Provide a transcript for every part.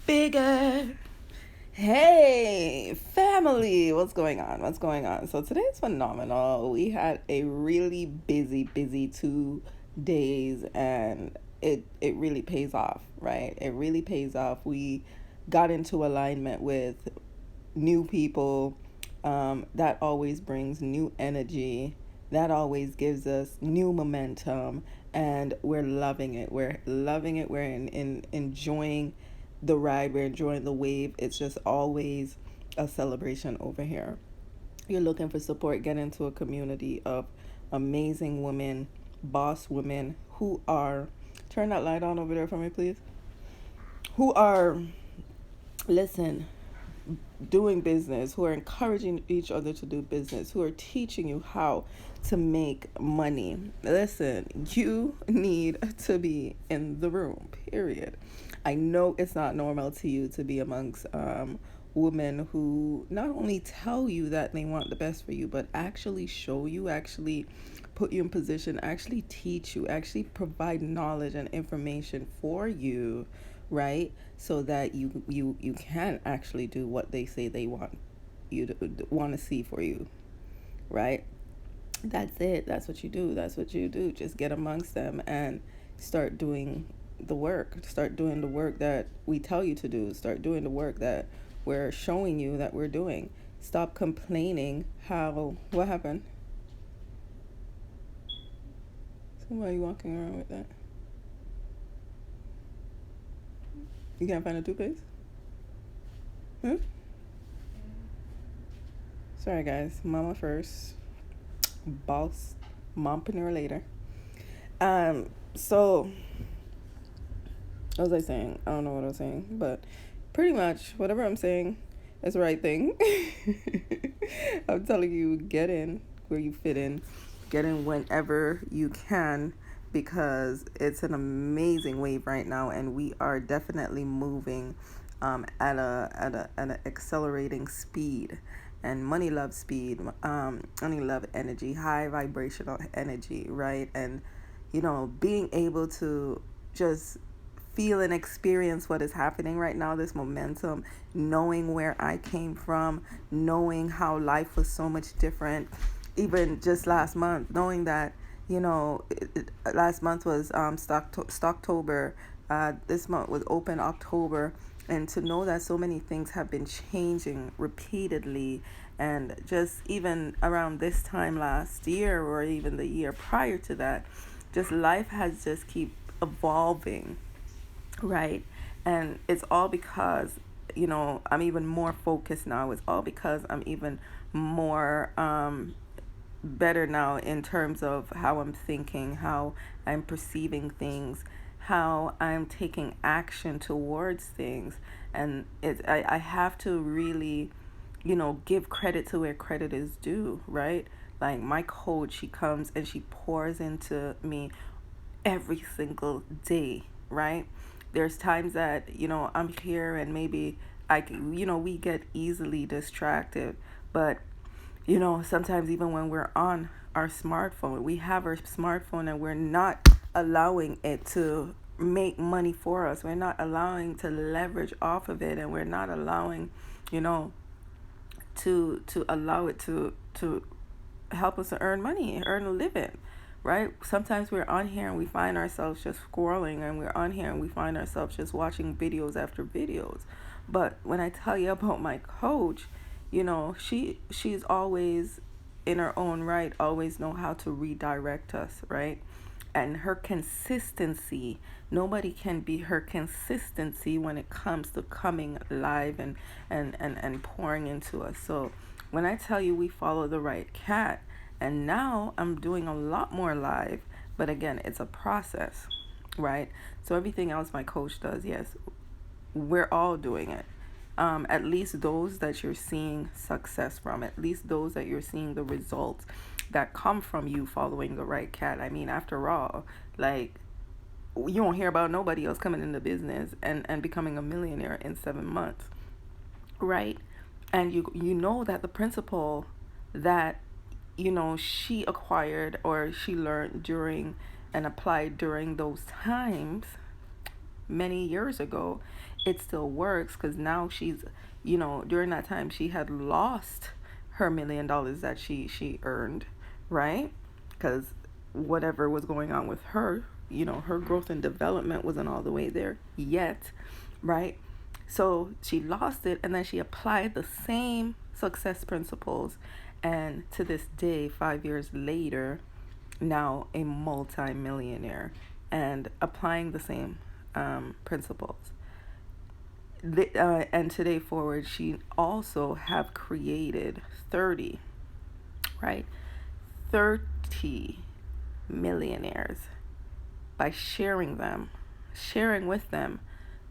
bigger. Hey, family, what's going on? What's going on? So today's phenomenal. We had a really busy 2 days, and it really pays off, right? It really pays off. We got into alignment with new people. That always brings new energy. That always gives us new momentum, and we're loving it. We're loving it. We're enjoying the ride. We're enjoying the wave. It's just always a celebration over here. You're looking for support, get into a community of amazing women, boss women who are, turn that light on over there for me, please, who are, listen, doing business, who are encouraging each other to do business, who are teaching you how to make money. Listen, you need to be in the room, period. I know it's not normal to you to be amongst women who not only tell you that they want the best for you, but actually show you, actually put you in position, actually teach you, actually provide knowledge and information for you, right? So that you can actually do what they say they want to see for you, right? That's it. That's what you do. That's what you do. Just get amongst them and start doing the work. Start doing the work that we tell you to do. Start doing the work that we're showing you that we're doing. Stop complaining. How, what happened? Somebody walking around with that. You can't find a toothpaste? Hmm? Sorry guys, mama first, boss, mompreneur later. So what was I saying? I don't know what I was saying, but pretty much whatever I'm saying is the right thing. I'm telling you, get in where you fit in, get in whenever you can, because it's an amazing wave right now, and we are definitely moving at an accelerating speed. And money loves speed. Money love energy, high vibrational energy, right? And being able to just feel and experience what is happening right now, this momentum, knowing where I came from, knowing how life was so much different, even just last month, knowing that, last month was Stocktober, this month was Open October, and to know that so many things have been changing repeatedly, and just even around this time last year or even the year prior to that, just life has just keep evolving, right? And it's all because, I'm even more focused now. It's all because I'm even more better now in terms of how I'm thinking, how I'm perceiving things, how I'm taking action towards things. And I have to really, give credit to where credit is due, right? Like my coach, she comes and she pours into me every single day, right? There's times that, I'm here and maybe we get easily distracted, but sometimes even when we're on our smartphone, we have our smartphone and we're not allowing it to make money for us. We're not allowing to leverage off of it, and we're not allowing, you know, to allow it to help us to earn money, earn a living, right? Sometimes we're on here and we find ourselves just scrolling, and we're on here and we find ourselves just watching videos after videos. But when I tell you about my coach, she's always in her own right, always know how to redirect us, right? And her consistency, nobody can be her consistency when it comes to coming live and pouring into us. So when I tell you we follow the right cat, and now I'm doing a lot more live, but again, it's a process, right? So everything else my coach does, yes, we're all doing it. At least those that you're seeing success from, at least those that you're seeing the results that come from you following the right cat. I mean, after all, like, you won't hear about nobody else coming into business and becoming a millionaire in 7 months, right? And you know that the principle that she acquired or she learned during and applied during those times many years ago, it still works because now she's, during that time she had lost her $1 million that she earned, right? Because whatever was going on with her, her growth and development wasn't all the way there yet, right? So she lost it, and then she applied the same success principles, and to this day, 5 years later, now a multi-millionaire and applying the same principles. And today forward, she also have created 30, right? 30 millionaires by sharing with them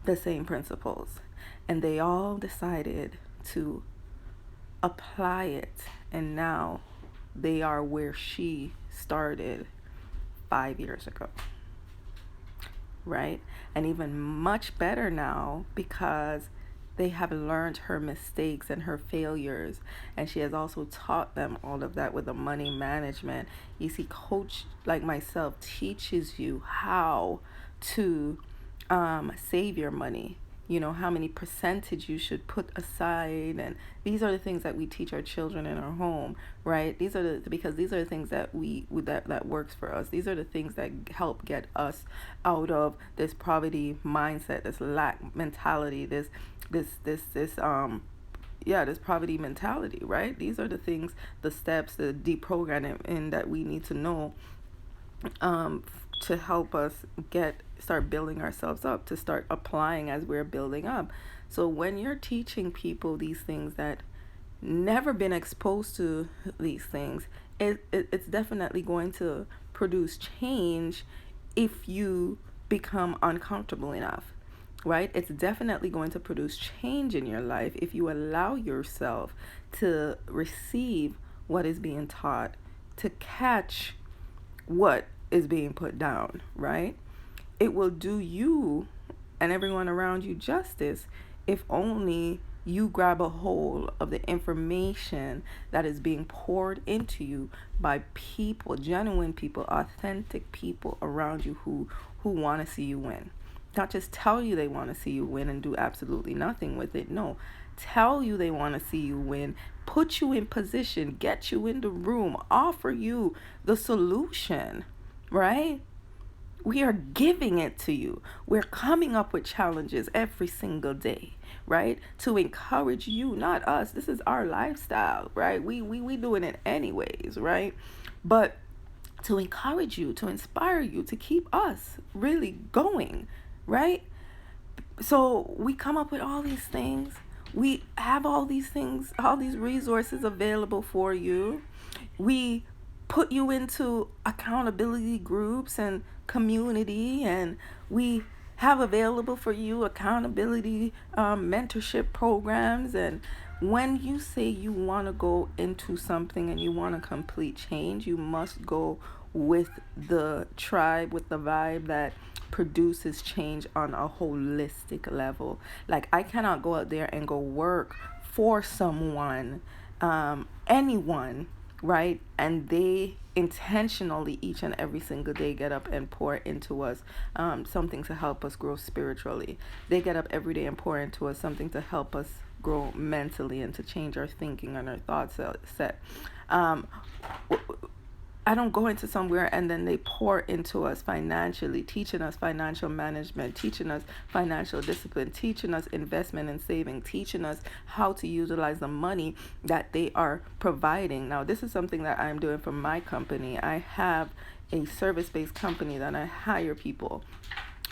the same principles. And they all decided to apply it. And now they are where she started 5 years ago, right? And even much better now because they have learned her mistakes and her failures, and she has also taught them all of that with the money management. You see, coach like myself teaches you how to save your money, how many percentage you should put aside, and these are the things that we teach our children in our home, right? Because these are the things that that works for us. These are the things that help get us out of this poverty mindset, this lack mentality, this poverty mentality, right? These are the things, the steps, the deprogramming that we need to know to help us start building ourselves up, to start applying as we're building up. So when you're teaching people these things that never been exposed to these things, it's definitely going to produce change if you become uncomfortable enough, right? It's definitely going to produce change in your life if you allow yourself to receive what is being taught, to catch what is being put down, right? It will do you and everyone around you justice if only you grab a hold of the information that is being poured into you by people, genuine people, authentic people around you who want to see you win. Not just tell you they want to see you win and do absolutely nothing with it. No, tell you they want to see you win, put you in position, get you in the room, offer you the solution, right? We are giving it to you. We're coming up with challenges every single day, right? To encourage you, not us. This is our lifestyle, right? We doing it anyways, right? But to encourage you, to inspire you, to keep us really going, right? So we come up with all these things. We have all these things, all these resources available for you. We put you into accountability groups and community, and we have available for you accountability mentorship programs. And when you say you want to go into something and you want to complete change, you must go with the tribe, with the vibe that produces change on a holistic level. Like, I cannot go out there and go work for someone, anyone, right? And they intentionally each and every single day get up and pour into us something to help us grow spiritually. They get up every day and pour into us something to help us grow mentally and to change our thinking and our thoughts set. I don't go into somewhere and then they pour into us financially, teaching us financial management, teaching us financial discipline, teaching us investment and saving, teaching us how to utilize the money that they are providing. Now, this is something that I'm doing for my company. I have a service-based company that I hire people,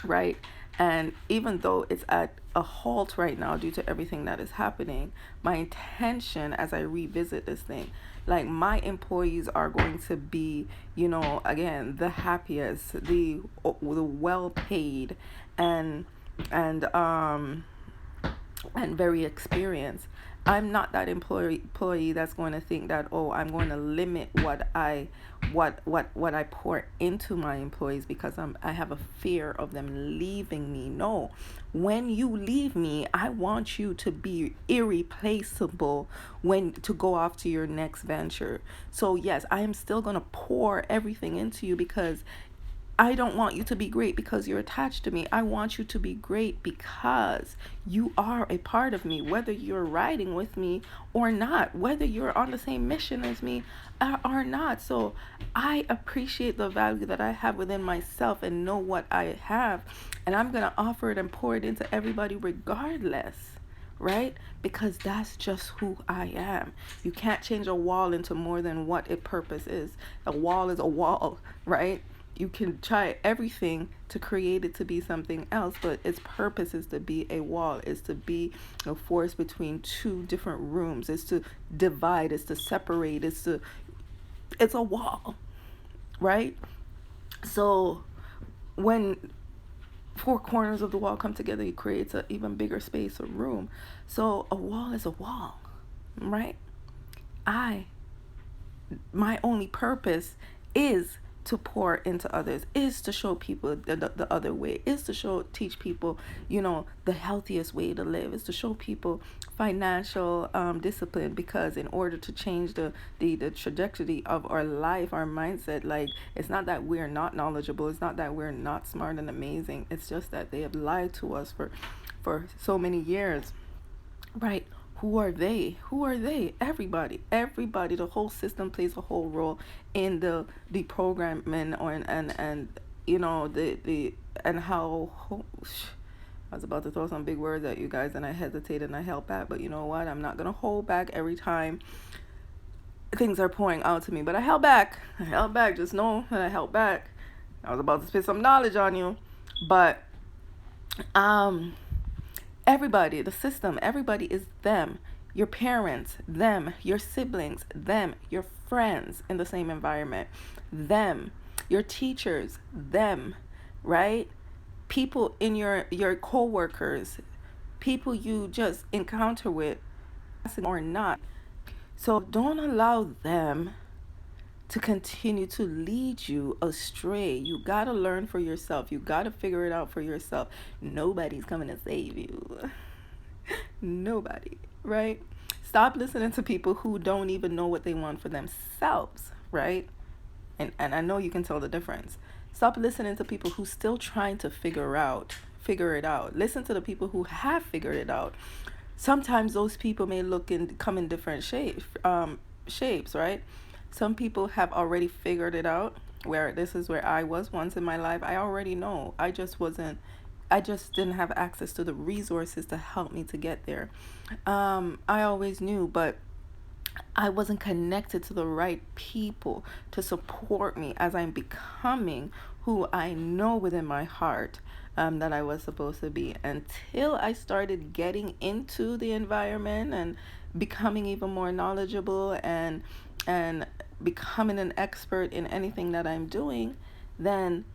right? And even though it's at a halt right now due to everything that is happening, my intention as I revisit this thing, like, my employees are going to be, again, the happiest, the well paid, and very experienced. I'm not that employee that's going to think that, oh, I'm going to limit what I pour into my employees because I have a fear of them leaving me. No. When you leave me, I want you to be irreplaceable to go off to your next venture. So yes, I am still going to pour everything into you because I don't want you to be great because you're attached to me. I want you to be great because you are a part of me, whether you're riding with me or not, whether you're on the same mission as me or not. So I appreciate the value that I have within myself and know what I have. And I'm going to offer it and pour it into everybody regardless, right? Because that's just who I am. You can't change a wall into more than what its purpose is. A wall is a wall, right? You can try everything to create it to be something else, but its purpose is to be a wall, is to be a force between two different rooms, is to divide, is to separate, it's a wall, right? So when four corners of the wall come together, it creates an even bigger space or room. So a wall is a wall, right? I My only purpose is to pour into others, is to show people the other way, is to teach people, the healthiest way to live, is to show people financial discipline, because in order to change the trajectory of our life, our mindset, like, it's not that we're not knowledgeable, it's not that we're not smart and amazing, it's just that they have lied to us for so many years, right? Who are they? Who are they? Everybody. The whole system plays a whole role in the programming, or and the and how. I was about to throw some big words at you guys, and I hesitated and I held back. But you know what? I'm not gonna hold back every time things are pouring out to me. But I held back. I held back. Just know that I held back. I was about to spit some knowledge on you, but um everybody, the system, everybody is them. Your parents, them. Your siblings, them. Your friends in the same environment, them. Your teachers, them, right? People in your co-workers, people you just encounter with or not. So don't allow them to continue to lead you astray. You got to learn for yourself. You got to figure it out for yourself. Nobody's coming to save you. Nobody, right? Stop listening to people who don't even know what they want for themselves, right? And I know you can tell the difference. Stop listening to people who still trying to figure it out. Listen to the people who have figured it out. Sometimes those people may come in different shapes, right? Some people have already figured it out, where this is where I was once in my life. I already know. I just didn't have access to the resources to help me to get there. I always knew, but I wasn't connected to the right people to support me as I'm becoming who I know within my heart that I was supposed to be, until I started getting into the environment and becoming even more knowledgeable and becoming an expert in anything that I'm doing. Then,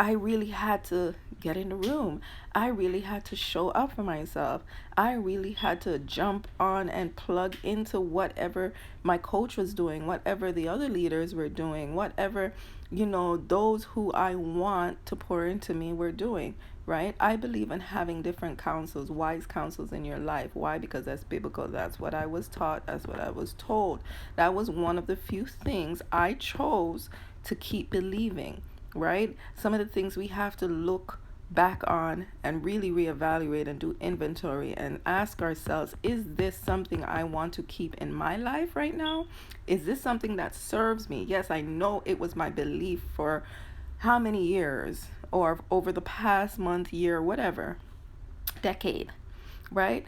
I really had to get in the room. I really had to show up for myself. I really had to jump on and plug into whatever my coach was doing, whatever the other leaders were doing, whatever, those who I want to pour into me were doing, right? I believe in having different counsels, wise counsels in your life. Why? Because that's biblical. That's what I was taught. That's what I was told. That was one of the few things I chose to keep believing, right? Some of the things we have to look back on and really reevaluate and do inventory and ask ourselves, is this something I want to keep in my life right now? Is this something that serves me? Yes, I know it was my belief for how many years, or over the past month, year, whatever, decade, right?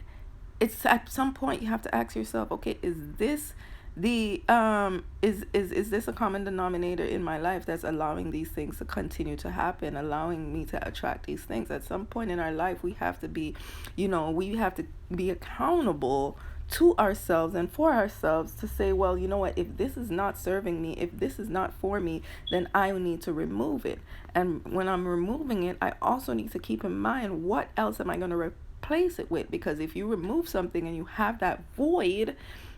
It's at some point you have to ask yourself, okay, is this is this a common denominator in my life that's allowing these things to continue to happen, allowing me to attract these things? At some point in our life, we have to be, we have to be accountable to ourselves and for ourselves to say, well, you know what, if this is not serving me, if this is not for me, then I need to remove it. And when I'm removing it, I also need to keep in mind, what else am I going to replace it with? Because if you remove something and you have that void,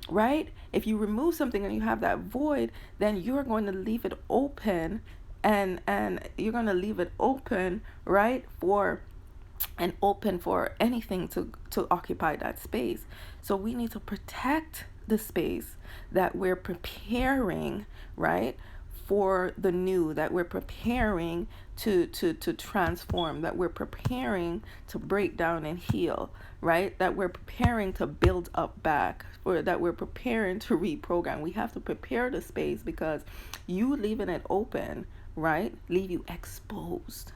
right? If you remove something and you have that void, then you're going to leave it open, and you're going to leave it open, right? Open for anything to occupy that space. So we need to protect the space that we're preparing, right, for the new, that we're preparing to transform, that we're preparing to break down and heal, right? That we're preparing to build up back, or that we're preparing to reprogram. We have to prepare the space, because you leaving it open, right, leave you exposed,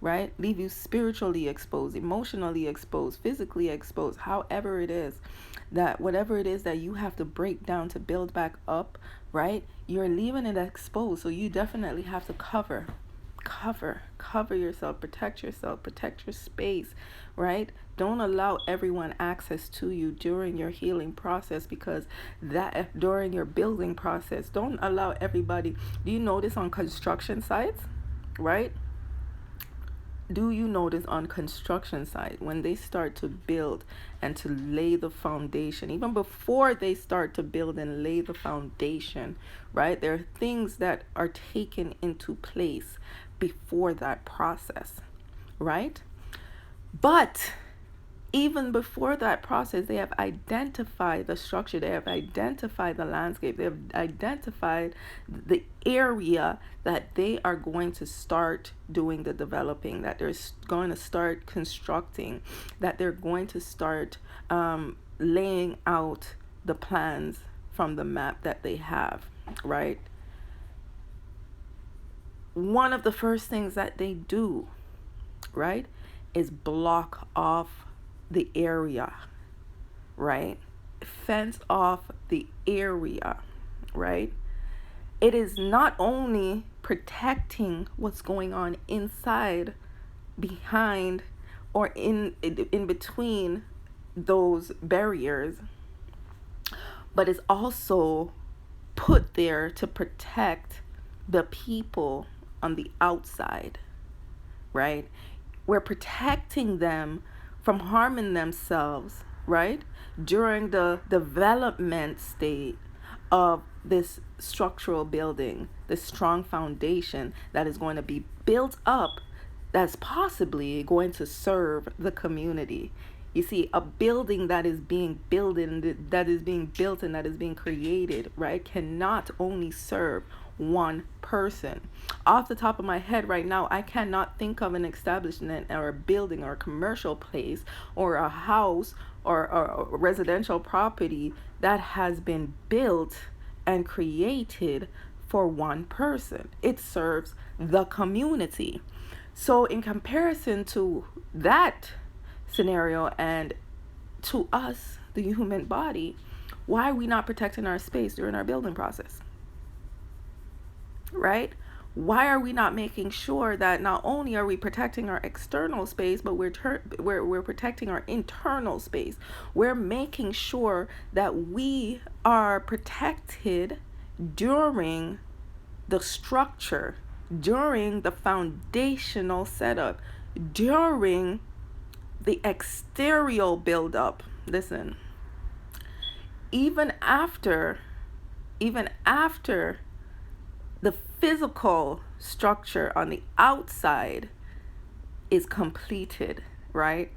right? Leave you spiritually exposed, emotionally exposed, physically exposed, however it is, that whatever it is that you have to break down to build back up, right? You're leaving it exposed. So you definitely have to cover yourself, protect your space, right? Don't allow everyone access to you during your healing process, because that during your building process, don't allow everybody. Do you notice on construction sites, right? Do you notice on construction site, when they start to build and to lay the foundation, even before they start to build and lay the foundation, right? There are things that are taken into place before that process, right? But even before that process, they have identified the structure, they have identified the landscape, they have identified the area that they are going to start doing the developing, that they're going to start constructing, that they're going to start laying out the plans from the map that they have, right? One of the first things that they do, right, is block off the area, right? Fence off the area, right? It is not only protecting what's going on inside, behind, or in between those barriers, but it's also put there to protect the people on the outside, right? We're protecting them from harming themselves, right, during the development state of this structural building, this strong foundation that is going to be built up, that's possibly going to serve the community. You see, a building that is being built and that is being created, right, cannot only serve one person. Off the top of my head right now, I cannot think of an establishment or a building or a commercial place or a house or a residential property that has been built and created for one person. It serves the community. So in comparison to that scenario and to us, the human body, why are we not protecting our space during our building process? Right? Why are we not making sure that not only are we protecting our external space, but we're protecting our internal space? We're making sure that we are protected during the structure, during the foundational setup, during the exterior buildup. Listen, even after the physical structure on the outside is completed, right?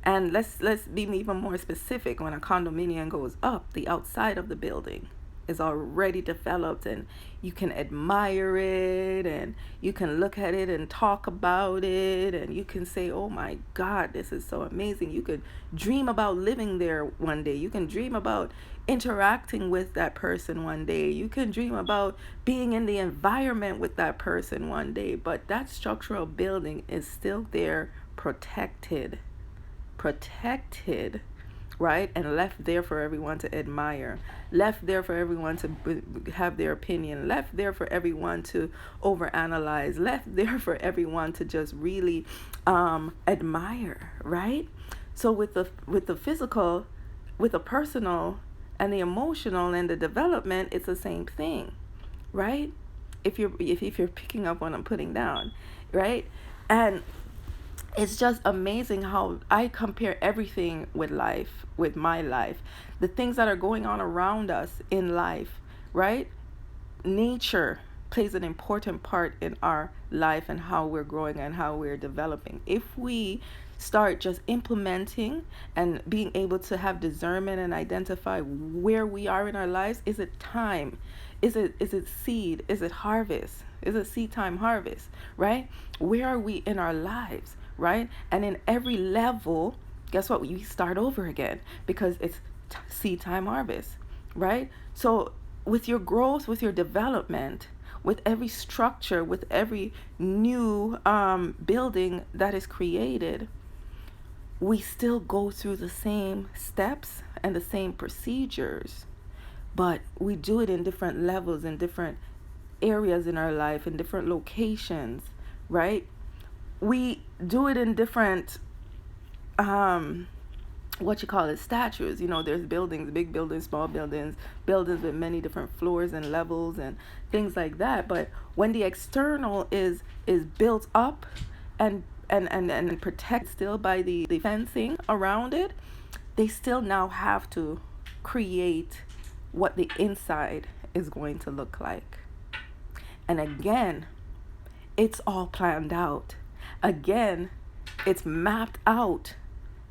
And let's be even more specific. When a condominium goes up, the outside of the building is already developed, and you can admire it, and you can look at it and talk about it, and you can say, oh my God, this is so amazing. You could dream about living there one day. You can dream about interacting with that person one day. You can dream about being in the environment with that person one day. But that structural building is still there, protected, right? And left there for everyone to admire, left there for everyone to have their opinion, left there for everyone to overanalyze, left there for everyone to just really admire, right? So with the physical, with the personal and the emotional and the development, it's the same thing, right? If you're picking up what I'm putting down, right? And it's just amazing how I compare everything with life, with my life, the things that are going on around us in life, right? Nature, plays an important part in our life and how we're growing and how we're developing. If we start just implementing and being able to have discernment and identify where we are in our lives, is it time? Is it seed? Is it harvest? Is it seed time, harvest? Right? Where are we in our lives? Right? And in every level, guess what? We start over again because it's seed time, harvest. Right? So with your growth, with your development, with every structure, with every new building that is created, we still go through the same steps and the same procedures, but we do it in different levels, in different areas in our life, in different locations, right? We do it in different what you call it, statues. There's buildings, big buildings, small buildings, buildings with many different floors and levels and things like that. But when the external is built up and protected still by the fencing around it, they still now have to create what the inside is going to look like. And again, it's all planned out. Again, it's mapped out,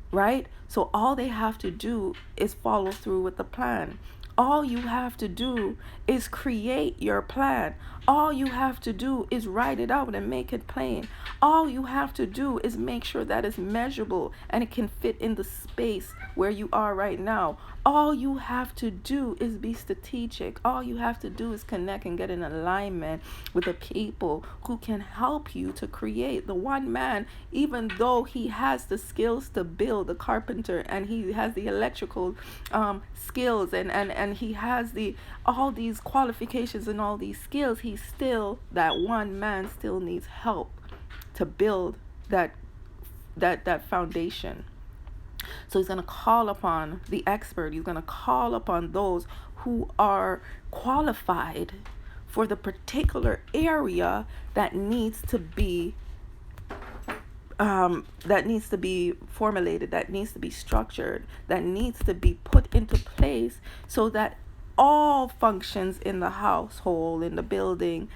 right? So all they have to do is follow through with the plan. All you have to do is create your plan. All you have to do is write it out and make it plain. All you have to do is make sure that it's measurable and it can fit in the space where you are right now. All you have to do is be strategic. All you have to do is connect and get in alignment with the people who can help you to create. The one man, even though he has the skills to build, the carpenter, and he has the electrical skills and he has all these qualifications and all these skills, that one man still needs help to build that foundation. So he's going to call upon the expert. He's going to call upon those who are qualified for the particular area that needs to be formulated, that needs to be structured, that needs to be put into place, so that all functions in the household, in the building,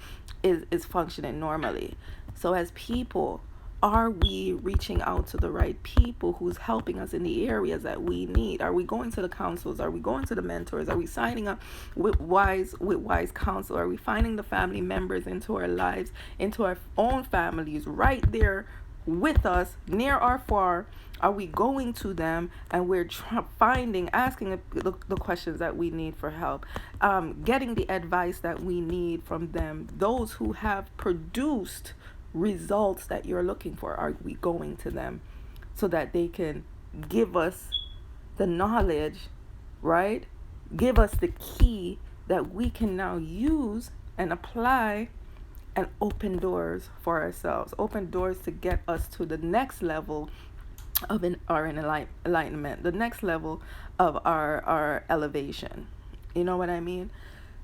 is functioning normally. So as people, are we reaching out to the right people who's helping us in the areas that we need? Are we going to the counsels? Are we going to the mentors? Are we signing up with wise counsel? Are we finding the family members into our lives, into our own families, right there with us, near or far? Are we going to them and we're asking the questions that we need for help, getting the advice that we need from them, those who have produced results that you're looking for? Are we going to them so that they can give us the knowledge, right? Give us the key that we can now use and apply and open doors for ourselves, open doors to get us to the next level of our enlightenment, the next level of our elevation. You know what I mean?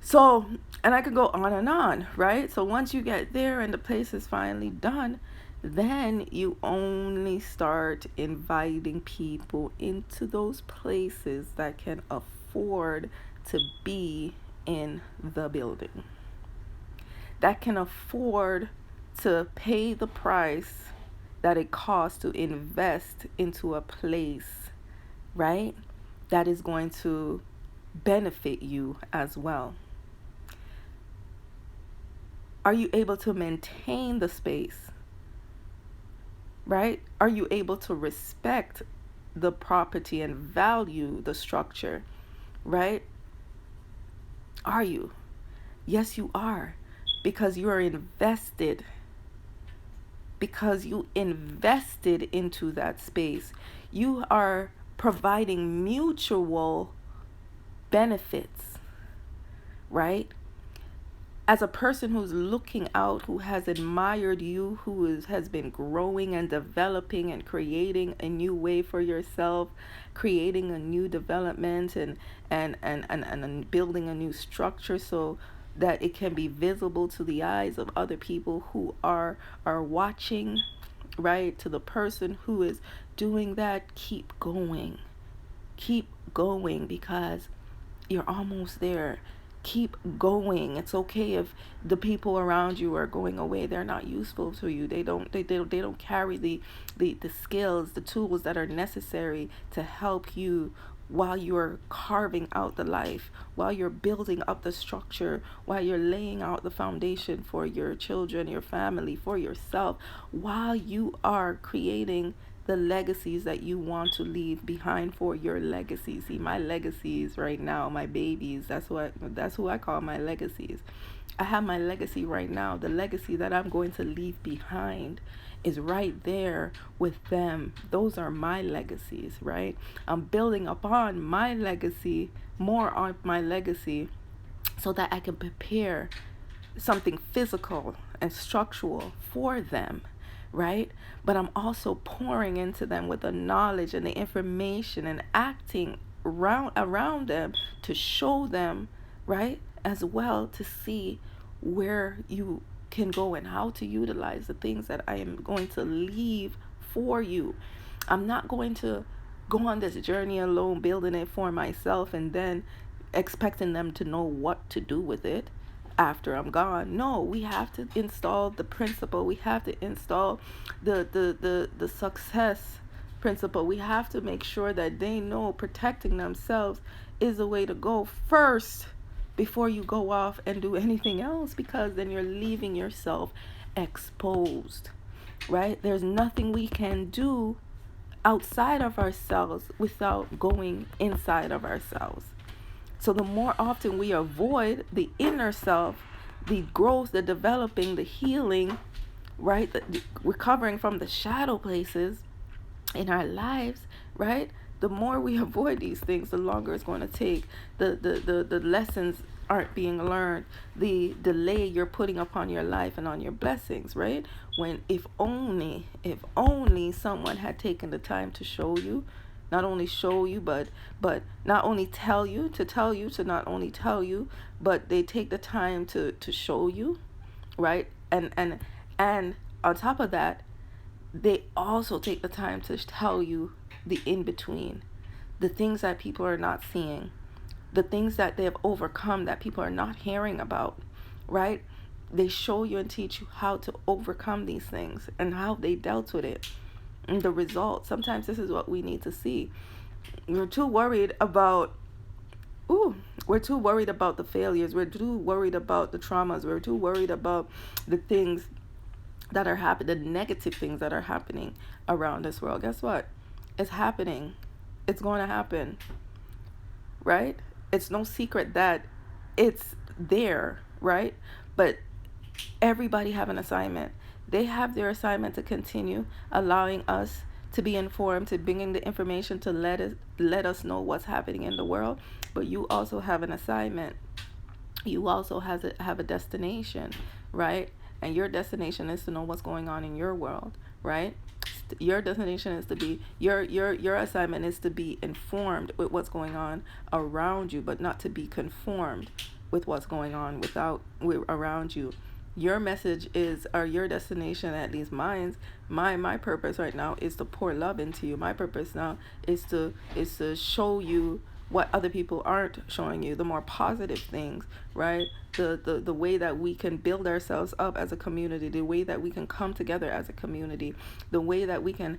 So, and I could go on, right? So once you get there and the place is finally done, then you only start inviting people into those places that can afford to be in the building, that can afford to pay the price that it costs to invest into a place, right? That is going to benefit you as well. Are you able to maintain the space, right? Are you able to respect the property and value the structure, right? Are you? Yes, you are, because you are invested. Because you invested into that space. You are providing mutual benefits, right? As a person who's looking out, who has admired you, has been growing and developing and creating a new way for yourself, creating a new development and building a new structure so that it can be visible to the eyes of other people who are watching, right? To the person who is doing that, keep going, because you're almost there. Keep going. It's okay if the people around you are going away. They're not useful to you. They don't carry the skills, the tools that are necessary to help you while you're carving out the life, while you're building up the structure, while you're laying out the foundation for your children, your family, for yourself, while you are creating the legacies that you want to leave behind for your legacy. See, my legacies right now, my babies, that's who I call my legacies. I have my legacy right now. The legacy that I'm going to leave behind is right there with them. Those are my legacies, right? I'm building upon my legacy, more on my legacy, so that I can prepare something physical and structural for them, right? But I'm also pouring into them with the knowledge and the information and acting around them to show them, right? As well, to see where you can go and how to utilize the things that I am going to leave for you. I'm not going to go on this journey alone, building it for myself and then expecting them to know what to do with it after I'm gone. No, we have to install the principle. We have to install the success principle. We have to make sure that they know protecting themselves is the way to go first before you go off and do anything else, because then you're leaving yourself exposed, right? There's nothing we can do outside of ourselves without going inside of ourselves. So the more often we avoid the inner self, the growth, the developing, the healing, right? The recovering from the shadow places in our lives, right? The more we avoid these things, the longer it's going to take. The lessons aren't being learned. The delay you're putting upon your life and on your blessings, right? When if only someone had taken the time to show you, not only show you, but not only tell you, to not only tell you, but they take the time to show you, right? And on top of that, they also take the time to tell you the in between, the things that people are not seeing, the things that they have overcome that people are not hearing about, right? They show you and teach you how to overcome these things and how they dealt with it. And the results, sometimes this is what we need to see. We're too worried about we're too worried about the failures. We're too worried about the traumas. We're too worried about the things that are happening, the negative things that are happening around this world. Guess what? It's happening. It's going to happen, right? It's no secret that it's there, right? But everybody have an assignment. They have their assignment to continue allowing us to be informed, to bring in the information to let us know what's happening in the world. But you also have an assignment. You also have a destination, right? And your destination is to know what's going on in your world, right? Your destination is to be your assignment is to be informed with what's going on around you, but not to be conformed with what's going on around you. Your message is, or your destination, at least mine's, my purpose right now is to pour love into you. My purpose now is to show you what other people aren't showing you, the more positive things, right? The way that we can build ourselves up as a community, the way that we can come together as a community, the way that we can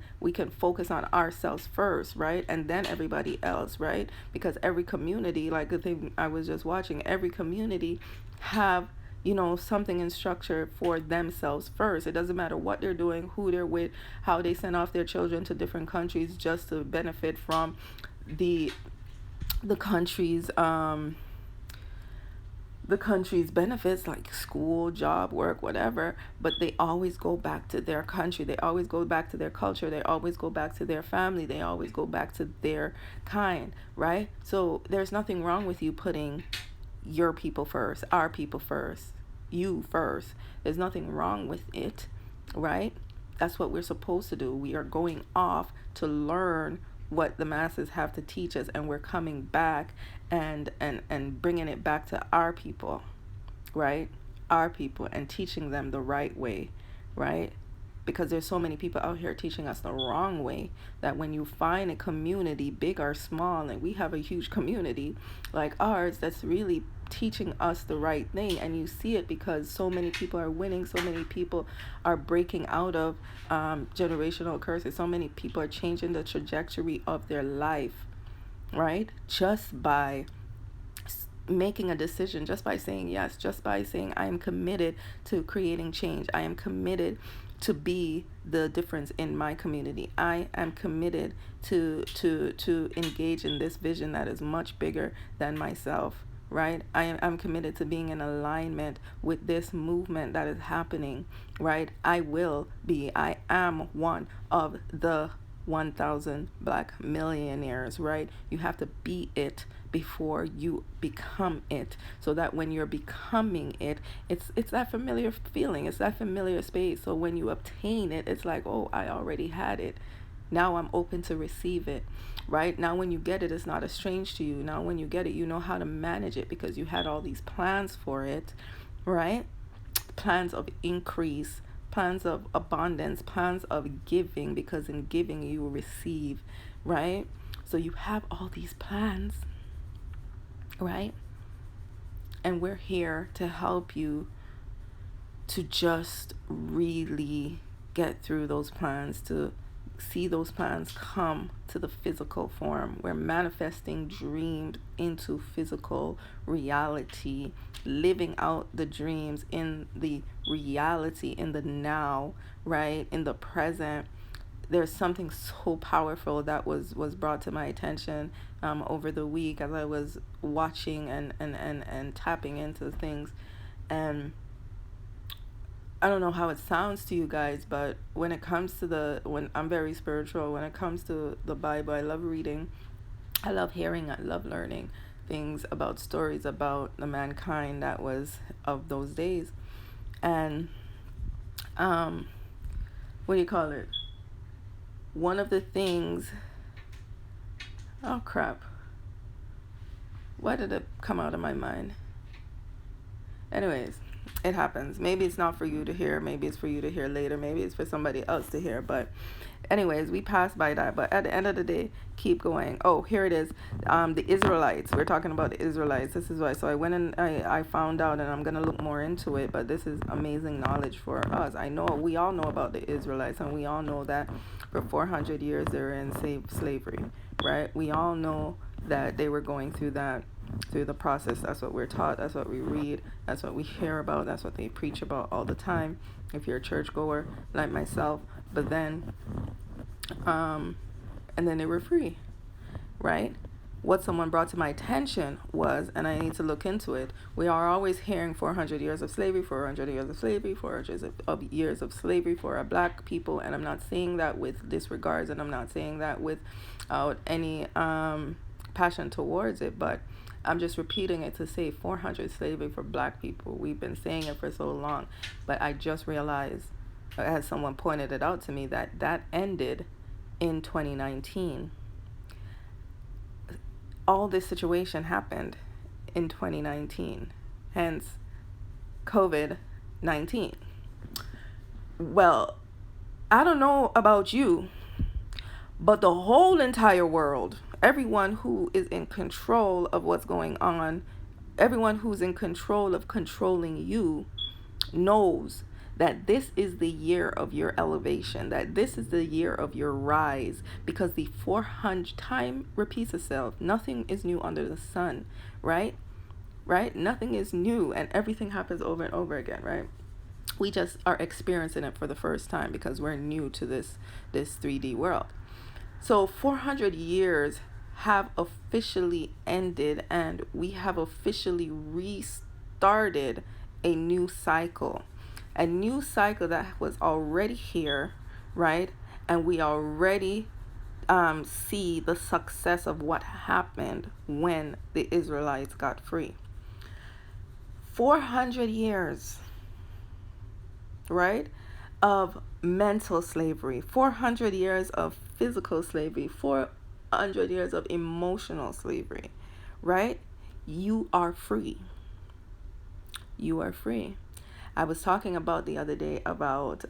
focus on ourselves first, right? And then everybody else, right? Because every community, like the thing I was just watching, every community have something in structure for themselves first. It doesn't matter what they're doing, who they're with, how they send off their children to different countries just to benefit from the country's benefits, like school, job, work, whatever. But they always go back to their country. They always go back to their culture. They always go back to their family. They always go back to their kind, right? So there's nothing wrong with you putting your people first, our people first, you first. There's nothing wrong with it, right? That's what we're supposed to do. We are going off to learn what the masses have to teach us, and we're coming back and bringing it back to our people, right? Our people, and teaching them the right way, right? because there's so many people out here teaching us the wrong way, that when you find a community, big or small, and we have a huge community like ours that's really teaching us the right thing, and you see it because so many people are winning, so many people are breaking out of generational curses, so many people are changing the trajectory of their life, right? Just by making a decision, just by saying yes, just by saying I am committed to creating change, I am committed to be the difference in my community, I am committed to engage in this vision that is much bigger than myself, right? I'm committed to being in alignment with this movement that is happening, right? I am one of the 1,000 Black millionaires, right? You have to be it before you become it, so that when you're becoming it, it's that familiar feeling, it's that familiar space. So when you obtain it, it's like, oh, I already had it. Now I'm open to receive it, right? Now when you get it, it's not as strange to you. Now when you get it, you know how to manage it because you had all these plans for it, right? Plans of increase, plans of abundance, plans of giving, because in giving you will receive, right? So you have all these plans, right? And we're here to help you to just really get through those plans, to see those plans come to the physical form. We're manifesting dreams into physical reality, living out the dreams in the reality, in the now, right? In the present. There's something so powerful that was brought to my attention over the week as I was watching and tapping into things. And I don't know how it sounds to you guys, but when it comes to when I'm very spiritual, when it comes to the Bible, I love reading, I love hearing, I love learning things about stories about the mankind that was of those days. And what do you call it? One of the things, oh crap, why did it come out of my mind? Anyways, it happens. Maybe it's not for you to hear, maybe it's for you to hear later, maybe it's for somebody else to hear, but anyways, we passed by that. But at the end of the day, keep going. Oh, here it is. The Israelites, we're talking about the Israelites. This is why. So I went and I found out, and I'm going to look more into it, but this is amazing knowledge for us. I know we all know about the Israelites, and we all know that for 400 years they were in slavery, right? We all know that they were going through the process. That's what we're taught, that's what we read, that's what we hear about, that's what they preach about all the time if you're a churchgoer like myself. But then and then they were free, right? What someone brought to my attention was, and I need to look into it, we are always hearing 400 years of slavery, 400 years of slavery, 400 of years of slavery for our Black people. And I'm not saying that with disregards, and I'm not saying that without any passion towards it, but I'm just repeating it to say 400 slavery for Black people. We've been saying it for so long, but I just realized, as someone pointed it out to me, that ended in 2019. All this situation happened in 2019, hence COVID-19. Well, I don't know about you, but the whole entire world, everyone who is in control of what's going on, everyone who's in control of controlling you, knows that this is the year of your elevation, that this is the year of your rise, because the 400 time repeats itself. Nothing is new under the sun, right? Nothing is new, and everything happens over and over again, right? We just are experiencing it for the first time because we're new to this 3D world. So 400 years have officially ended, and we have officially restarted a new cycle that was already here, right? And we already see the success of what happened when the Israelites got free. 400 years, right, of mental slavery, 400 years of physical slavery, 400 years of emotional slavery, right? You are free. You are free. I was talking about the other day about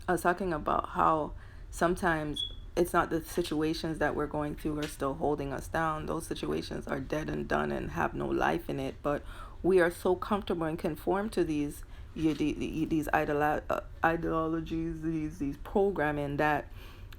I was talking about how sometimes it's not the situations that we're going through are still holding us down. Those situations are dead and done and have no life in it. But we are so comfortable and conform to these ideologies, these programming that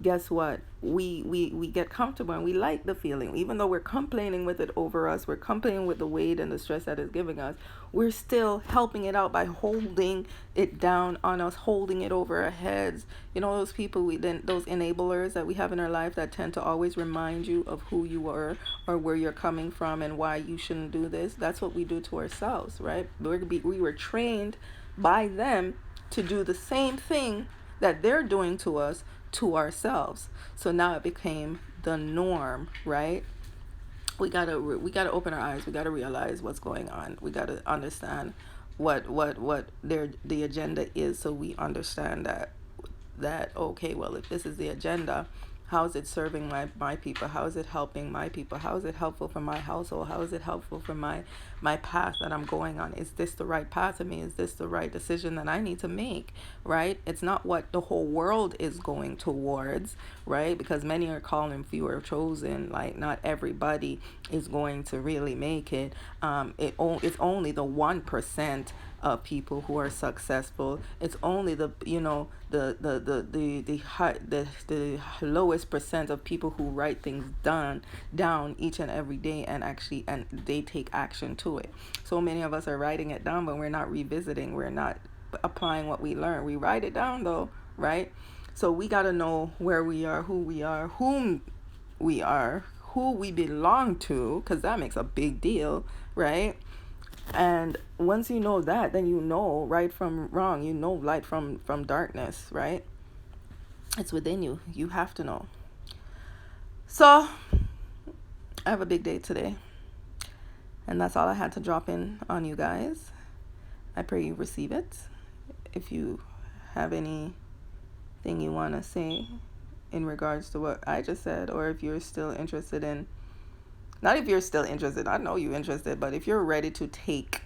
guess what, we get comfortable and we like the feeling, even though we're complaining with it over us, we're complaining with the weight and the stress that it's giving us, we're still helping it out by holding it down on us, holding it over our heads. You know, those people those enablers that we have in our life that tend to always remind you of who you were or where you're coming from and why you shouldn't do this. That's what we do to ourselves, right? We were trained by them to do the same thing that they're doing to us to ourselves. So now it became the norm, right? We gotta open our eyes. We gotta realize what's going on. We gotta understand what the agenda is, so we understand that okay, well, if this is the agenda, how is it serving my people? How is it helping my people? How is it helpful for my household? How is it helpful for my path that I'm going on? Is this the right path to me? Is this the right decision that I need to make? Right? It's not what the whole world is going towards, right? Because many are called and few are chosen. Like, not everybody is going to really make it. It's only the 1% of people who are successful. It's only the lowest percent of people who write things down each and every day and they take action to it. So many of us are writing it down, but we're not revisiting. We're not applying what we learn. We write it down though, right? So we got to know where we are, whom we are, who we belong to, because that makes a big deal, right? And once you know that, then you know right from wrong. You know light from darkness, right? It's within you. You have to know. So I have a big day today, and that's all I had to drop in on you guys. I pray you receive it. If you have anything you want to say in regards to what I just said, or if you're still interested in, not if you're still interested, I know you're interested, but if you're ready to take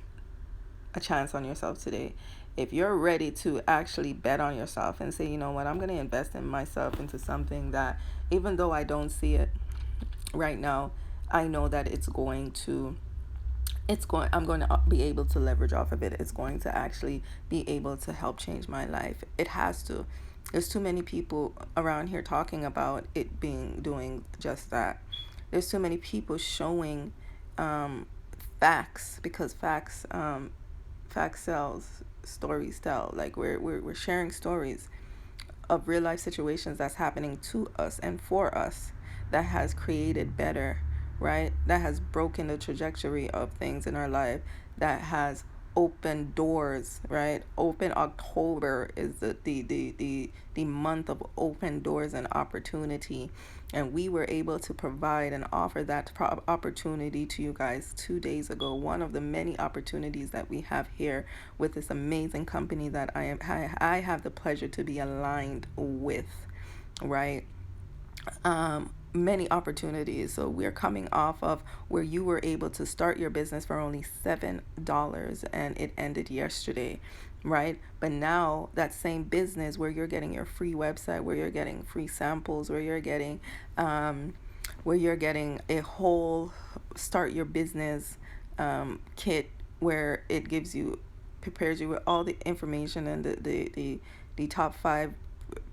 a chance on yourself today, if you're ready to actually bet on yourself and say, you know what, I'm going to invest in myself into something that, even though I don't see it right now, I know that I'm going to be able to leverage off of it. It's going to actually be able to help change my life. It has to. There's too many people around here talking about it doing just that. There's too many people showing facts, because facts sells, stories tell. Like, we're sharing stories of real life situations that's happening to us and for us, that has created better, right? That has broken the trajectory of things in our life, that has open doors, right? Open October is the month of open doors and opportunity, and we were able to provide and offer that opportunity to you guys 2 days ago. One of the many opportunities that we have here with this amazing company that I have the pleasure to be aligned with, right? Many opportunities. So we're coming off of where you were able to start your business for only $7 and it ended yesterday, right? But now that same business, where you're getting your free website, where you're getting free samples, where you're getting a whole start your business kit, where it prepares you with all the information and the top 5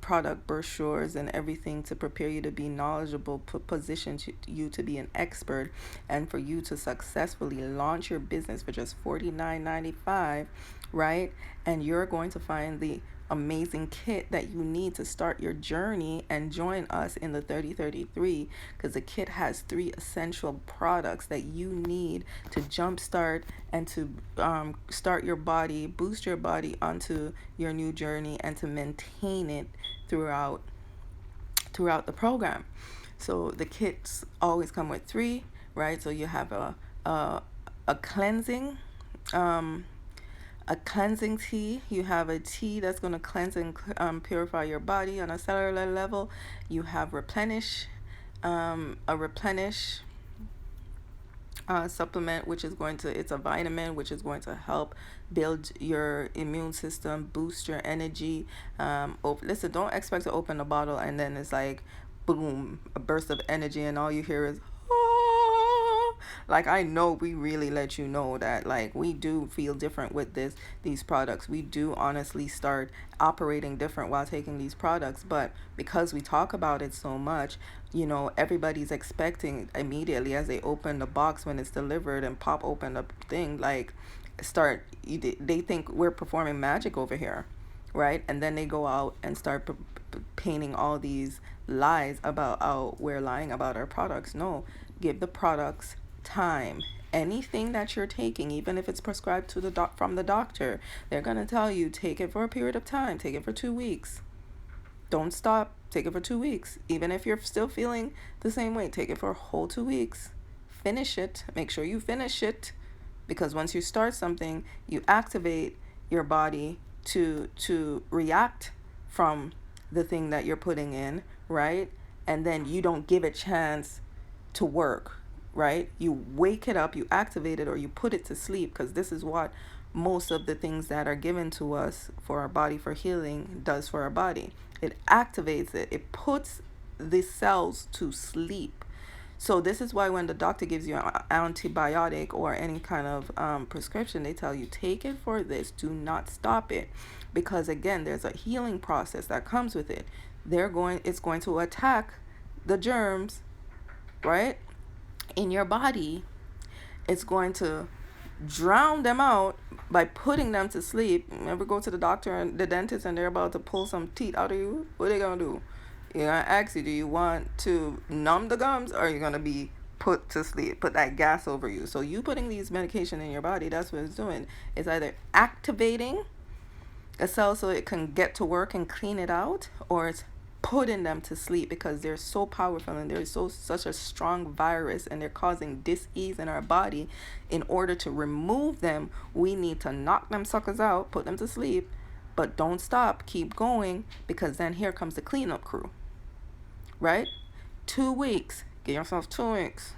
product brochures and everything to prepare you to be knowledgeable, position you to be an expert, and for you to successfully launch your business for just $49.95, right? And you're going to find the amazing kit that you need to start your journey and join us in the 3033, because the kit has 3 essential products that you need to jumpstart and to start your body, boost your body onto your new journey, and to maintain it throughout the program. So the kits always come with 3, right? So you have a cleansing tea. You have a tea that's going to cleanse and purify your body on a cellular level. You have a replenish supplement, which is going to, it's a vitamin which is going to help build your immune system, boost your energy. Listen, don't expect to open a bottle and then it's like boom, a burst of energy, and all you hear is "Ah." Like, I know we really let you know that, like, we do feel different with these products. We do honestly start operating different while taking these products, but because we talk about it so much, everybody's expecting immediately as they open the box when it's delivered and pop open the thing, like, they think we're performing magic over here, right? And then they go out and start painting all these lies about how we're lying about our products. No, give the products time. Anything that you're taking, even if it's prescribed to from the doctor, they're going to tell you take it for a period of time, take it for 2 weeks. Don't stop, take it for 2 weeks. Even if you're still feeling the same way, take it for a whole 2 weeks. Finish it. Make sure you finish it, because once you start something, you activate your body to react from the thing that you're putting in, right? And then you don't give it chance to work, right? You wake it up, you activate it, or you put it to sleep, because this is what most of the things that are given to us for our body for healing does for our body. It activates it. It puts the cells to sleep. So this is why when the doctor gives you an antibiotic or any kind of prescription, they tell you take it for this. Do not stop it, because again, there's a healing process that comes with it. It's going to attack the germs, right, in your body. It's going to drown them out by putting them to sleep. Ever go to the doctor and the dentist and they're about to pull some teeth out of you? What are they gonna do? You're gonna ask you, do you want to numb the gums, or are you gonna be put to sleep, put that gas over you? So you putting these medication in your body, that's what it's doing. It's either activating a cell so it can get to work and clean it out, or it's putting them to sleep, because they're so powerful and they're such a strong virus, and they're causing dis-ease in our body. In order to remove them, we need to knock them suckers out, put them to sleep, but don't stop, keep going, because then here comes the cleanup crew, right? 2 weeks, give yourself 2 weeks.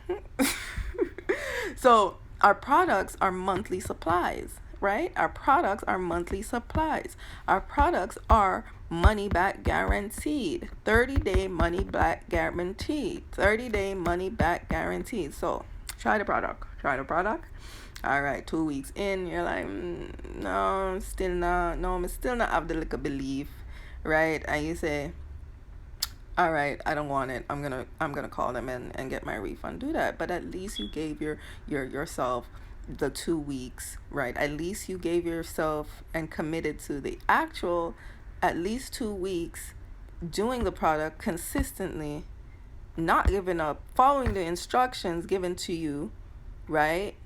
So our products are monthly supplies, right? Our products are monthly supplies. Our products are money back guaranteed. 30-day money back guaranteed. 30-day money back guaranteed. So try the product. All right, 2 weeks in, you're like, no, I'm still not have the little belief, right? And you say, all right, I don't want it. I'm gonna call them and get my refund. Do that, but at least you gave yourself the 2 weeks, right? At least you gave yourself and committed to the actual at least 2 weeks doing the product consistently, not giving up, following the instructions given to you, right?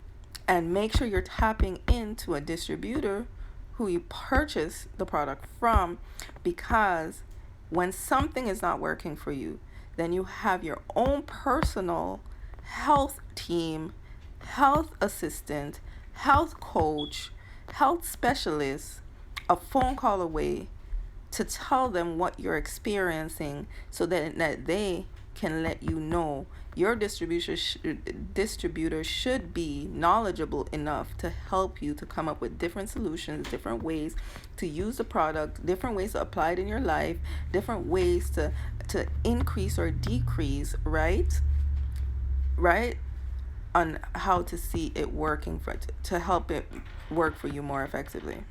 And make sure you're tapping into a distributor who you purchase the product from, because when something is not working for you, then you have your own personal health team, health assistant, health coach, health specialist, a phone call away to tell them what you're experiencing, so that they can let you know. Your distributor should be knowledgeable enough to help you to come up with different solutions, different ways to use the product, different ways to apply it in your life, different ways to increase or decrease, right, on how to see it working to help it work for you more effectively,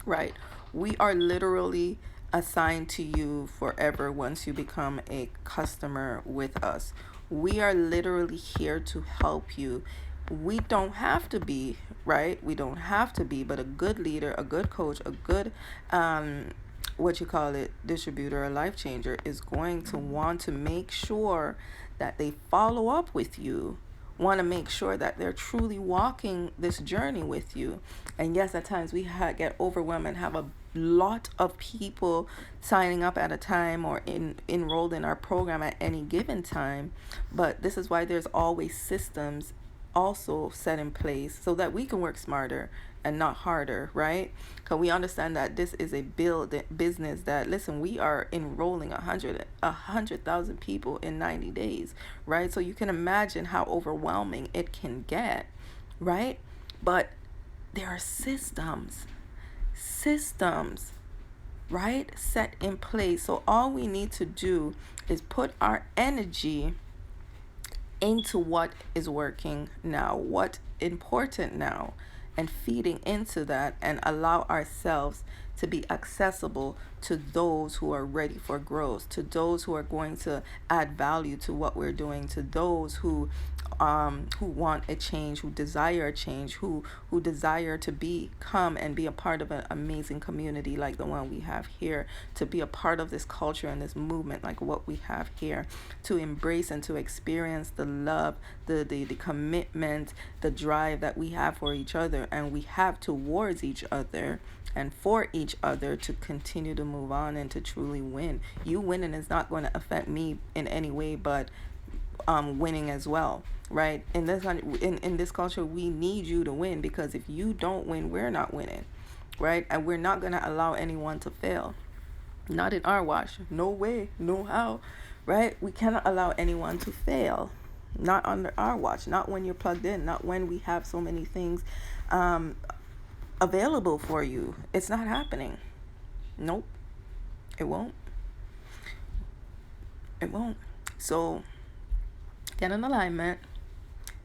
right? We are literally assigned to you forever once you become a customer with us. We are literally here to help you. We don't have to be, right? We don't have to be, but a good leader, a good coach, a good distributor, a life changer is going to want to make sure that they follow up with you, want to make sure that they're truly walking this journey with you. And yes, at times we get overwhelmed and have a lot of people signing up at a time or enrolled in our program at any given time. But this is why there's always systems also set in place so that we can work smarter and not harder, right? Because we understand that this is a business that, listen, we are enrolling a hundred thousand people in 90 days, right? So you can imagine how overwhelming it can get, right? But there are systems, right, set in place. So all we need to do is put our energy into what is working now, what important now, and feeding into that, and allow ourselves to be accessible to those who are ready for growth, to those who are going to add value to what we're doing, to those who want a change, who desire a change, who desire to become and be a part of an amazing community like the one we have here, to be a part of this culture and this movement like what we have here, to embrace and to experience the love, the commitment, the drive that we have for each other and we have towards each other and for each other, to continue to move on and to truly win. You winning is not going to affect me in any way, but winning as well, right? In this culture, we need you to win, because if you don't win, we're not winning, right? And we're not going to allow anyone to fail. Not in our watch. No way, no how, right? We cannot allow anyone to fail. Not under our watch. Not when you're plugged in. Not when we have so many things available for you. It's not happening. Nope. It won't. It won't. So get in alignment.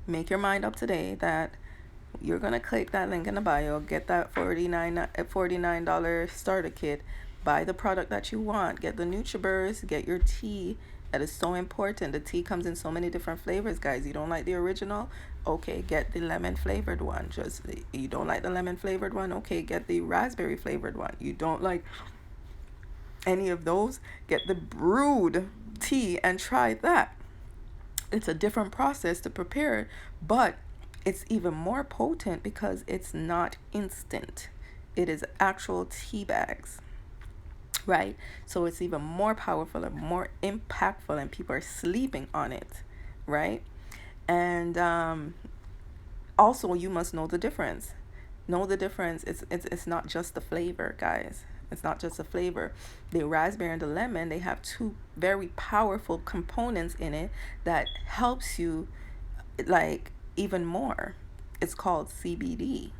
Make your mind up today that you're going to click that link in the bio, get that $49 starter kit, buy the product that you want, get the NutriBurst, get your tea. That is so important. The tea comes in so many different flavors, guys. You don't like the original? Okay, get the lemon flavored one. You don't like the lemon flavored one? Okay, get the raspberry flavored one. You don't like any of those? Get the brewed tea and try that. It's a different process to prepare it, but it's even more potent because it's not instant. It is actual tea bags, right? So it's even more powerful and more impactful, and people are sleeping on it, right? And also, you must know the difference. Know the difference. It's not just the flavor, guys. It's not just a flavor. The raspberry and the lemon, they have two very powerful components in it that helps you like even more. It's called CBD,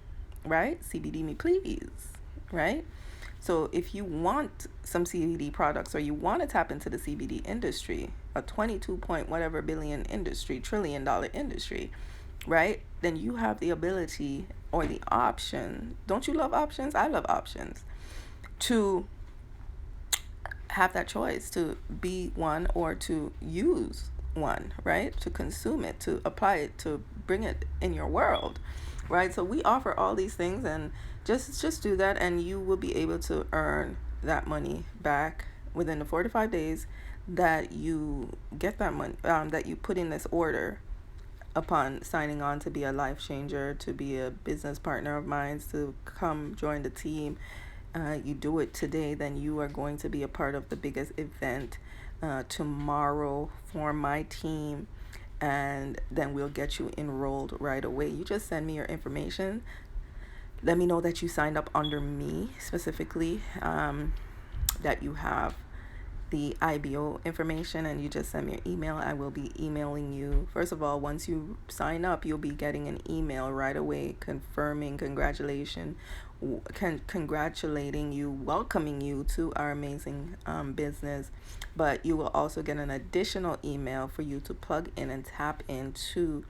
right? CBD me please, right? So if you want some CBD products, or you want to tap into the CBD industry, a 22 point whatever billion industry, $1 trillion industry, right? Then you have the ability or the option. Don't you love options? I love options. To have that choice, to be one or to use one, right? To consume it, to apply it, to bring it in your world, right? So we offer all these things, and just do that, and you will be able to earn that money back within the 45 days that you get that money, that you put in this order upon signing on to be a life changer, to be a business partner of mine, to come join the team. You do it today, then you are going to be a part of the biggest event tomorrow for my team, and then we'll get you enrolled right away. You just send me your information. Let me know that you signed up under me specifically, that you have the IBO information, and you just send me your email. I will be emailing you. First of all, once you sign up, you'll be getting an email right away confirming congratulating you, welcoming you to our amazing business. But you will also get an additional email for you to plug in and tap into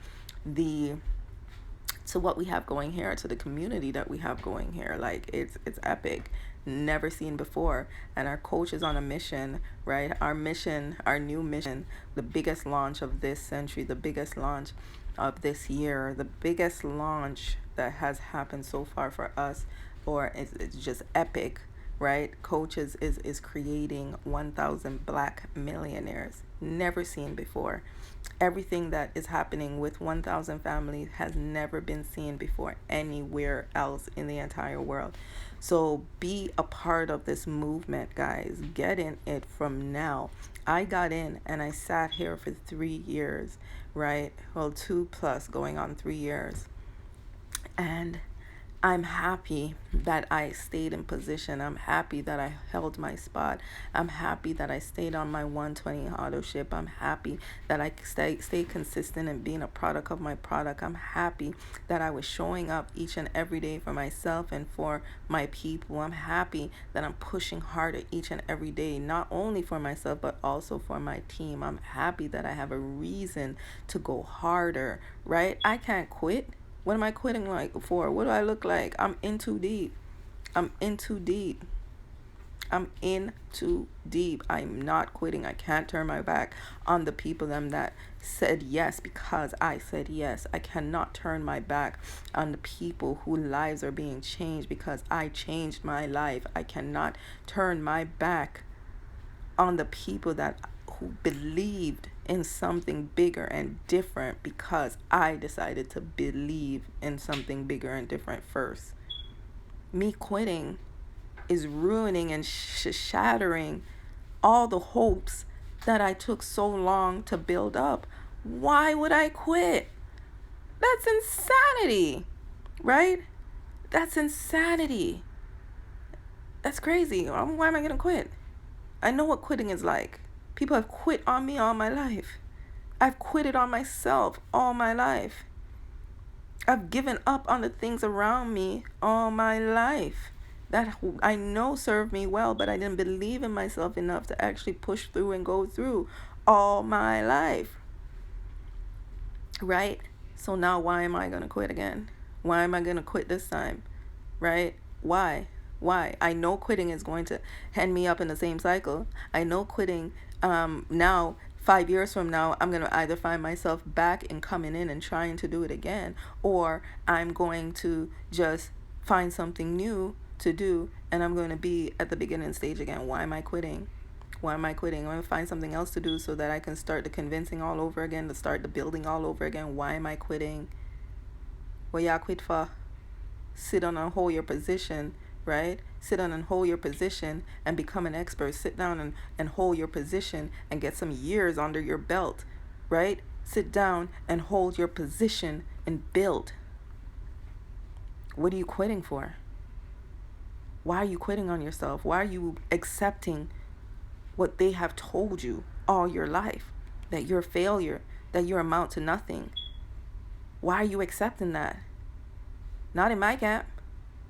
to what we have going here, to the community that we have going here. Like it's epic, never seen before. And our coach is on a mission, right? Our mission, our new mission, the biggest launch of this century, the biggest launch of this year, the biggest launch that has happened so far for us, or it's just epic, right? Coach is creating 1,000 Black millionaires, never seen before. Everything that is happening with 1,000 families has never been seen before anywhere else in the entire world. So be a part of this movement, guys. Get in it from now. I got in and I sat here for 3 years, right? Well, 2+ going on 3 years. And I'm happy that I stayed in position. I'm happy that I held my spot. I'm happy that I stayed on my 120 auto ship. I'm happy that I stay consistent and being a product of my product. I'm happy that I was showing up each and every day for myself and for my people. I'm happy that I'm pushing harder each and every day, not only for myself, but also for my team. I'm happy that I have a reason to go harder, right? I can't quit. What am I quitting like for? What do I look like? I'm in too deep. I'm in too deep. I'm in too deep. I'm not quitting. I can't turn my back on the people them that said yes because I said yes. I cannot turn my back on the people whose lives are being changed because I changed my life. I cannot turn my back on the people that who believed in something bigger and different because I decided to believe in something bigger and different first. Me quitting is ruining and shattering all the hopes that I took so long to build up. Why would I quit? That's insanity, right? That's insanity. That's crazy. Why am I going to quit? I know what quitting is like. People have quit on me all my life. I've quitted on myself all my life. I've given up on the things around me all my life that I know served me well, but I didn't believe in myself enough to actually push through and go through all my life. Right? So now why am I going to quit again? Why am I going to quit this time? Right? Why? I know quitting is going to end me up in the same cycle. I know quitting now 5 years from now, I'm going to either find myself back and coming in and trying to do it again, or I'm going to just find something new to do and I'm going to be at the beginning stage again. Why am I quitting? I'm going to find something else to do so that I can start the convincing all over again, to start the building all over again. Why am I quitting? What y'all quit for? Sit on and hold your position, right? Sit down and hold your position and become an expert. Sit down and hold your position and get some years under your belt, right? Sit down and hold your position and build. What are you quitting for? Why are you quitting on yourself? Why are you accepting what they have told you all your life? That you're a failure, that you amount to nothing. Why are you accepting that? Not in my camp.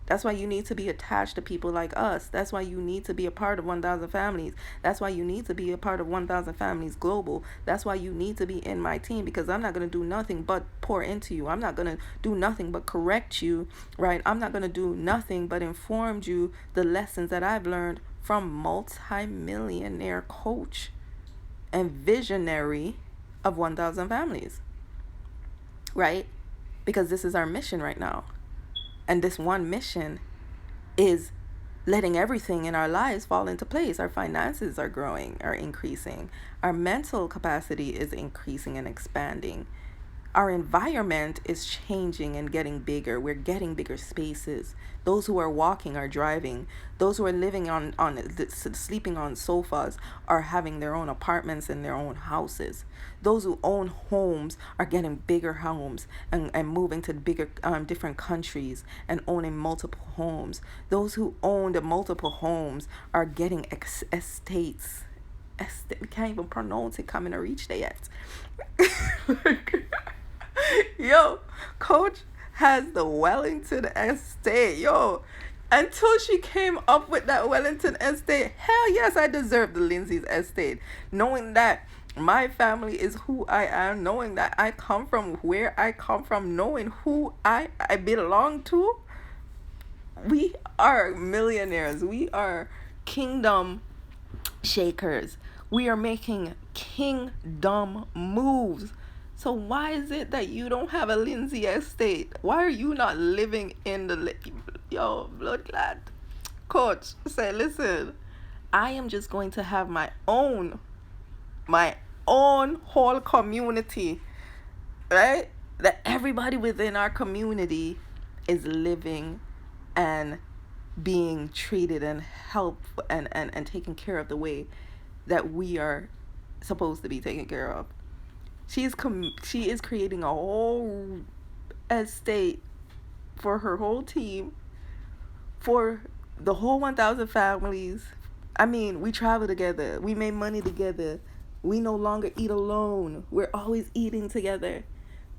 That's why you need to be attached to people like us. That's why you need to be a part of 1,000 Families. That's why you need to be a part of 1,000 Families Global. That's why you need to be in my team, because I'm not going to do nothing but pour into you. I'm not going to do nothing but correct you, right? I'm not going to do nothing but inform you the lessons that I've learned from multi-millionaire coach and visionary of 1,000 Families, right? Because this is our mission right now. And this one mission is letting everything in our lives fall into place. Our finances are growing, are increasing. Our mental capacity is increasing and expanding. Our environment is changing and getting bigger. We're getting bigger spaces. Those who are walking are driving. Those who are living sleeping on sofas are having their own apartments and their own houses. Those who own homes are getting bigger homes and moving to bigger different countries and owning multiple homes. Those who own the multiple homes are getting estates. We can't even pronounce it, coming to reach there yet. Yo, coach has the Wellington estate. Yo, until she came up with that Wellington estate, hell yes, I deserve the Lindsay's estate. Knowing that my family is who I am, knowing that I come from where I come from, knowing who I belong to, we are millionaires. We are kingdom shakers. We are making kingdom moves. So why is it that you don't have a Lindsay estate? Why are you not living in the blood clot? Coach, say, listen, I am just going to have my own whole community, right? That everybody within our community is living and being treated and helped and taken care of the way that we are supposed to be taken care of. She is creating a whole estate for her whole team, for the whole 1,000 families. I mean, we travel together. We made money together. We no longer eat alone. We're always eating together.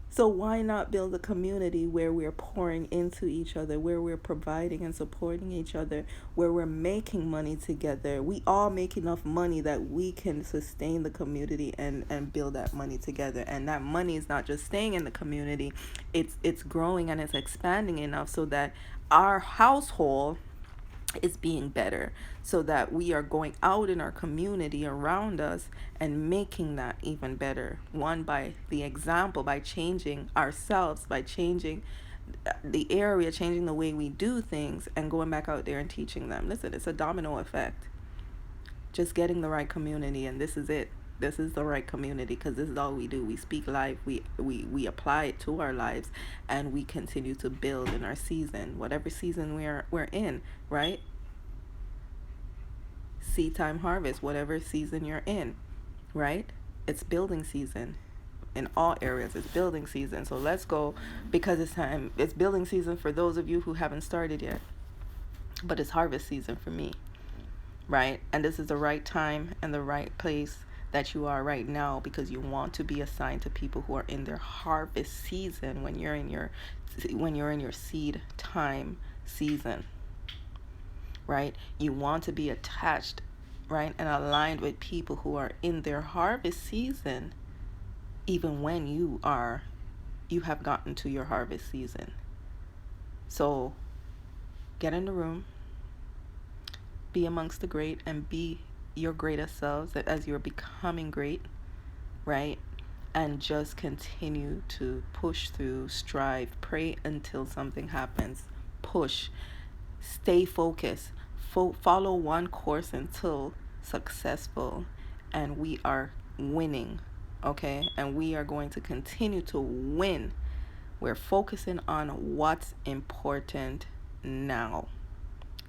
So why not build a community where we're pouring into each other, where we're providing and supporting each other, where we're making money together? We all make enough money that we can sustain the community and build that money together. And that money is not just staying in the community, it's growing and it's expanding enough so that our household is being better, so that we are going out in our community around us and making that even better, one by the example, by changing ourselves, by changing the area, changing the way we do things, and going back out there and teaching them. Listen, it's a domino effect. Just getting the right community, and this is it. This is the right community, because this is all we do. We speak life, we apply it to our lives, and we continue to build in our season, whatever season we're in, right? Seed time, harvest, whatever season you're in, right? It's building season in all areas. It's building season. So let's go, because it's time. It's building season for those of you who haven't started yet, but it's harvest season for me, right? And this is the right time and the right place that you are right now, because you want to be assigned to people who are in their harvest season when you're in your seed time season, right? You want to be attached, right, and aligned with people who are in their harvest season, even when you have gotten to your harvest season. So get in the room, be amongst the great, and be your greatest selves as you're becoming great, right? And just continue to push through, strive, pray until something happens. Push, stay focused, follow one course until successful, and we are winning, okay? And we are going to continue to win. We're focusing on what's important now.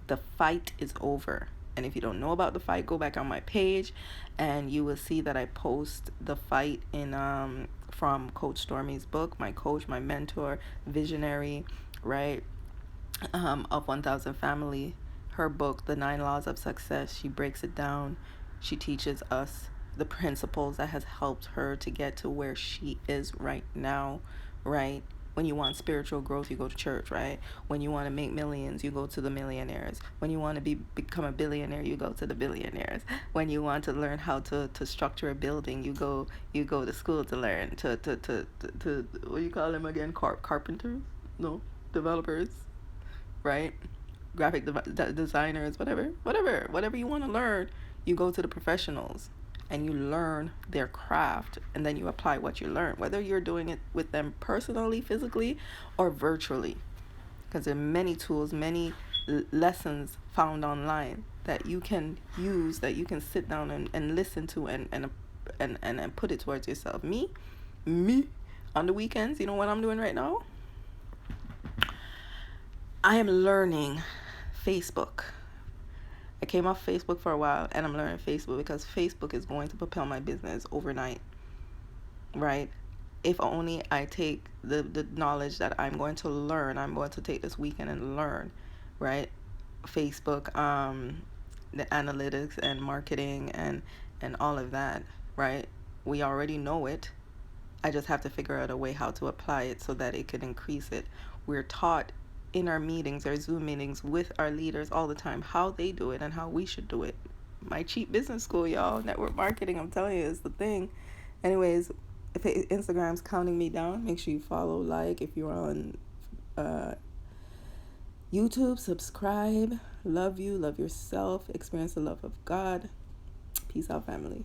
The fight is over. And if you don't know about the fight, go back on my page and you will see that I post the fight in from Coach Stormy's book, my coach, my mentor, visionary, right, of 1,000 Family. Her book, The 9 Laws of Success, she breaks it down. She teaches us the principles that has helped her to get to where she is right now, right? When you want spiritual growth, you go to church, right? When you want to make millions, you go to the millionaires. When you want to become a billionaire, you go to the billionaires. When you want to learn how to structure a building, you go to school to learn to what do you call them again? Carpenters? No, developers, right? Graphic designers, whatever you want to learn, you go to the professionals and you learn their craft, and then you apply what you learn, whether you're doing it with them personally, physically, or virtually, because there are many tools, many lessons found online that you can use, that you can sit down and listen to and put it towards yourself. Me on the weekends, you know what I'm doing right now? I am learning Facebook. I came off Facebook for a while, and I'm learning Facebook because Facebook is going to propel my business overnight, right? If only I take the knowledge that I'm going to learn, I'm going to take this weekend and learn, right? Facebook, the analytics and marketing and all of that, right? We already know it. I just have to figure out a way how to apply it so that it could increase it. We're taught in our meetings, our Zoom meetings with our leaders all the time, how they do it and how we should do it. My cheap business school, y'all, network marketing, I'm telling you, is the thing. Anyways, if Instagram's counting me down, make sure you follow, like. If you're on YouTube, subscribe. Love you, love yourself, experience the love of God. Peace out, family.